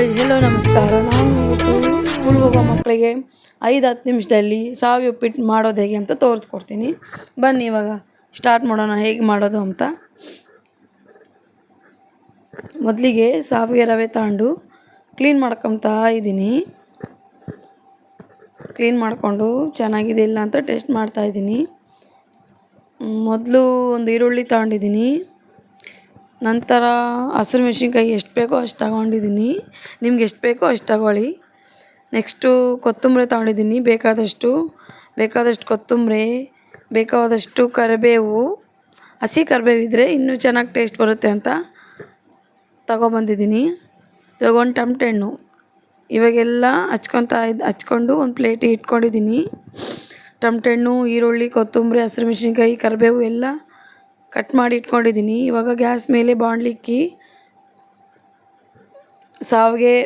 Hi hello ನಮಸ್ಕಾರ. ನಾನು ಇವತ್ತು ಸ್ಕೂಲ್ಗೆ ಹೋಗೋ ಮಕ್ಕಳಿಗೆ 5-10 ನಿಮಿಷದಲ್ಲಿ ಶಾವಿಗೆ ಉಪ್ಪಿಟ್ಟು ಮಾಡೋದು ಹೇಗೆ ಅಂತ ತೋರಿಸ್ಕೊಡ್ತೀನಿ. ಬನ್ನಿ ಇವಾಗ ಸ್ಟಾರ್ಟ್ ಮಾಡೋಣ ಹೇಗೆ ಮಾಡೋದು ಅಂತ. ಮೊದಲಿಗೆ ಶಾವಿಗೆ ರವೆ ತಗೊಂಡು ಕ್ಲೀನ್ ಮಾಡ್ಕೊತಾ ಇದ್ದೀನಿ. ಕ್ಲೀನ್ ಮಾಡಿಕೊಂಡು ಚೆನ್ನಾಗಿದೆ ಇಲ್ಲ ಅಂತ ಟೆಸ್ಟ್ ಮಾಡ್ತಾಯಿದ್ದೀನಿ. ಮೊದಲು ಒಂದು ಈರುಳ್ಳಿ ತಗೊಂಡಿದ್ದೀನಿ. ನಂತರ ಹಸಿರು ಮೆಣಸಿನ್ಕಾಯಿ ಎಷ್ಟು ಬೇಕೋ ಅಷ್ಟು ತಗೊಂಡಿದ್ದೀನಿ. ನಿಮ್ಗೆ ಎಷ್ಟು ಬೇಕೋ ಅಷ್ಟು ತಗೊಳ್ಳಿ. ನೆಕ್ಸ್ಟು ಕೊತ್ತಂಬರಿ ತಗೊಂಡಿದ್ದೀನಿ ಬೇಕಾದಷ್ಟು ಕೊತ್ತಂಬರಿ, ಬೇಕಾದಷ್ಟು ಕರಿಬೇವು. ಹಸಿ ಕರಿಬೇವು ಇದ್ದರೆ ಇನ್ನೂ ಚೆನ್ನಾಗಿ ಟೇಸ್ಟ್ ಬರುತ್ತೆ ಅಂತ ತಗೊಬಂದಿದ್ದೀನಿ. ಇವಾಗ ಒಂದು ಟಮಟೆ ಹಣ್ಣು ಇವಾಗೆಲ್ಲ ಹಚ್ಕೊಂಡು ಒಂದು ಪ್ಲೇಟಿಗೆ ಇಟ್ಕೊಂಡಿದ್ದೀನಿ. ಟಮಟೆ ಹಣ್ಣು, ಈರುಳ್ಳಿ, ಕೊತ್ತಂಬರಿ, ಹಸಿರು ಮೆಣಸಿನ್ಕಾಯಿ, ಕರಿಬೇವು ಎಲ್ಲ ಕಟ್ ಮಾಡಿ ಇಟ್ಕೊಂಡಿದ್ದೀನಿ. ಇವಾಗ ಗ್ಯಾಸ್ ಮೇಲೆ ಬಾಣಲಿ ಇಕ್ಕಿ ಶಾವಿಗೆ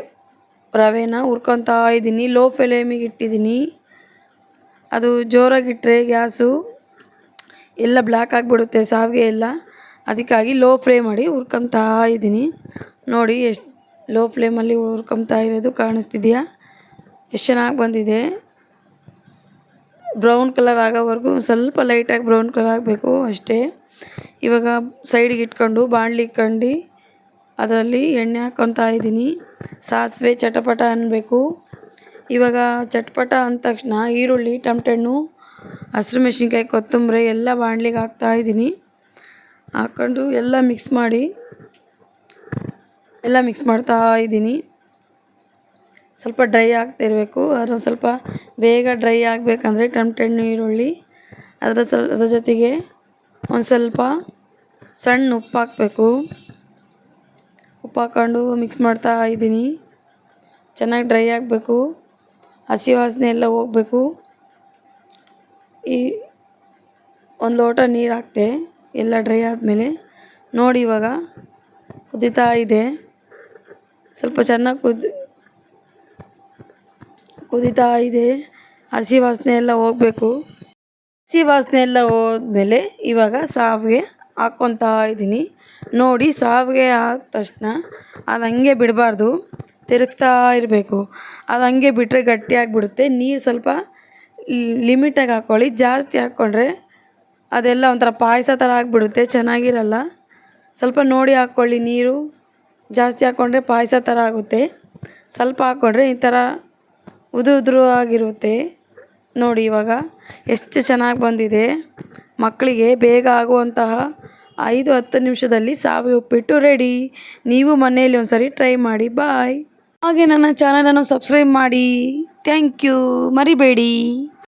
ರವೆನ ಹುರ್ಕೊತಾ ಇದ್ದೀನಿ. ಲೋ ಫ್ಲೇಮಿಗೆ ಇಟ್ಟಿದ್ದೀನಿ. ಅದು ಜೋರಾಗಿಟ್ಟರೆ ಗ್ಯಾಸು ಎಲ್ಲ ಬ್ಲ್ಯಾಕ್ ಆಗಿಬಿಡುತ್ತೆ ಶಾವಿಗೆ ಎಲ್ಲ. ಅದಕ್ಕಾಗಿ ಲೋ ಫ್ಲೇಮ್ ಮಾಡಿ ಹುರ್ಕೊತಾ ಇದ್ದೀನಿ. ನೋಡಿ ಎಷ್ಟು ಲೋ ಫ್ಲೇಮಲ್ಲಿ ಹುರ್ಕೊತಾ ಇರೋದು ಕಾಣಿಸ್ತಿದೆಯಾ? ಎಷ್ಟು ಚೆನ್ನಾಗಿ ಬಂದಿದೆ. ಬ್ರೌನ್ ಕಲರ್ ಆಗೋವರೆಗೂ ಸ್ವಲ್ಪ ಲೈಟಾಗಿ ಬ್ರೌನ್ ಕಲರ್ ಆಗಬೇಕು ಅಷ್ಟೇ. ಇವಾಗ ಸೈಡಿಗೆ ಇಟ್ಕೊಂಡು ಬಾಣಲಿ ಇಟ್ಕೊಂಡು ಅದರಲ್ಲಿ ಎಣ್ಣೆ ಹಾಕ್ಕೊತಾ ಇದ್ದೀನಿ. ಸಾಸಿವೆ ಚಟಪಟ ಅನ್ನಬೇಕು. ಇವಾಗ ಚಟಪಟ ಅಂದ ತಕ್ಷಣ ಈರುಳ್ಳಿ, ಟಮಟೆ ಹಣ್ಣು, ಹಸಿರು ಮೆಣಸಿನ್ಕಾಯಿ, ಕೊತ್ತಂಬರಿ ಎಲ್ಲ ಬಾಣಲಿಗೆ ಹಾಕ್ತಾಯಿದ್ದೀನಿ. ಹಾಕ್ಕೊಂಡು ಎಲ್ಲ ಮಿಕ್ಸ್ ಮಾಡ್ತಾ ಇದ್ದೀನಿ. ಸ್ವಲ್ಪ ಡ್ರೈ ಆಗ್ತಿರಬೇಕು. ಅದು ಸ್ವಲ್ಪ ಬೇಗ ಡ್ರೈ ಆಗಬೇಕಂದ್ರೆ ಟಮಟೆ ಹಣ್ಣು, ಈರುಳ್ಳಿ ಅದ್ರ ಜೊತೆಗೆ ಒಂದು ಸ್ವಲ್ಪ ಸಣ್ಣ ಉಪ್ಪು ಹಾಕಬೇಕು. ಉಪ್ಪು ಹಾಕ್ಕೊಂಡು ಮಿಕ್ಸ್ ಮಾಡ್ತಾ ಇದ್ದೀನಿ. ಚೆನ್ನಾಗಿ ಡ್ರೈ ಆಗಬೇಕು. ಹಸಿ ವಾಸನೆ ಎಲ್ಲ ಹೋಗಬೇಕು. ಈ ಒಂದು ಲೋಟ ನೀರು ಹಾಕ್ತೆ ಎಲ್ಲ ಡ್ರೈ ಆದಮೇಲೆ. ನೋಡಿ ಇವಾಗ ಕುದೀತಾ ಇದೆ. ಸ್ವಲ್ಪ ಚೆನ್ನಾಗಿ ಕುದೀತಾ ಇದೆ. ಹಸಿ ವಾಸನೆ ಎಲ್ಲ ಹೋಗಬೇಕು. ಹಸಿ ವಾಸನೆ ಎಲ್ಲ ಹೋದ್ಮೇಲೆ ಇವಾಗ ಶಾವಿಗೆ ಹಾಕ್ಕೊತಾ ಇದ್ದೀನಿ. ನೋಡಿ ಶಾವಿಗೆ ಆದ ತಕ್ಷಣ ಅದು ಹಂಗೆ ಬಿಡಬಾರ್ದು, ತಿರುಗ್ತಾ ಇರಬೇಕು. ಅದು ಹಂಗೆ ಬಿಟ್ಟರೆ ಗಟ್ಟಿಯಾಗಿಬಿಡುತ್ತೆ. ನೀರು ಸ್ವಲ್ಪ ಲಿಮಿಟಾಗಿ ಹಾಕ್ಕೊಳ್ಳಿ. ಜಾಸ್ತಿ ಹಾಕ್ಕೊಂಡ್ರೆ ಅದೆಲ್ಲ ಒಂಥರ ಪಾಯಸ ಥರ ಆಗಿಬಿಡುತ್ತೆ, ಚೆನ್ನಾಗಿರಲ್ಲ. ಸ್ವಲ್ಪ ನೋಡಿ ಹಾಕ್ಕೊಳ್ಳಿ. ನೀರು ಜಾಸ್ತಿ ಹಾಕ್ಕೊಂಡ್ರೆ ಪಾಯಸ ಥರ ಆಗುತ್ತೆ. ಸ್ವಲ್ಪ ಹಾಕ್ಕೊಂಡ್ರೆ ಈ ಥರ ಉದುರು ಆಗಿರುತ್ತೆ. ನೋಡಿ ಇವಾಗ ಎಷ್ಟು ಚೆನ್ನಾಗಿ ಬಂದಿದೆ. ಮಕ್ಕಳಿಗೆ ಬೇಗ ಆಗುವಂತಹ 5-10 ನಿಮಿಷದಲ್ಲಿ ಶಾವಿಗೆ ಉಪ್ಪಿಟ್ಟು ರೆಡಿ. ನೀವು ಮನೆಯಲ್ಲಿ ಒಂದು ಸರಿ ಟ್ರೈ ಮಾಡಿ. ಬಾಯ್. ಹಾಗೆ ನನ್ನ ಚಾನಲನ್ನು ಸಬ್ಸ್ಕ್ರೈಬ್ ಮಾಡಿ. Thank you. ಮರಿಬೇಡಿ.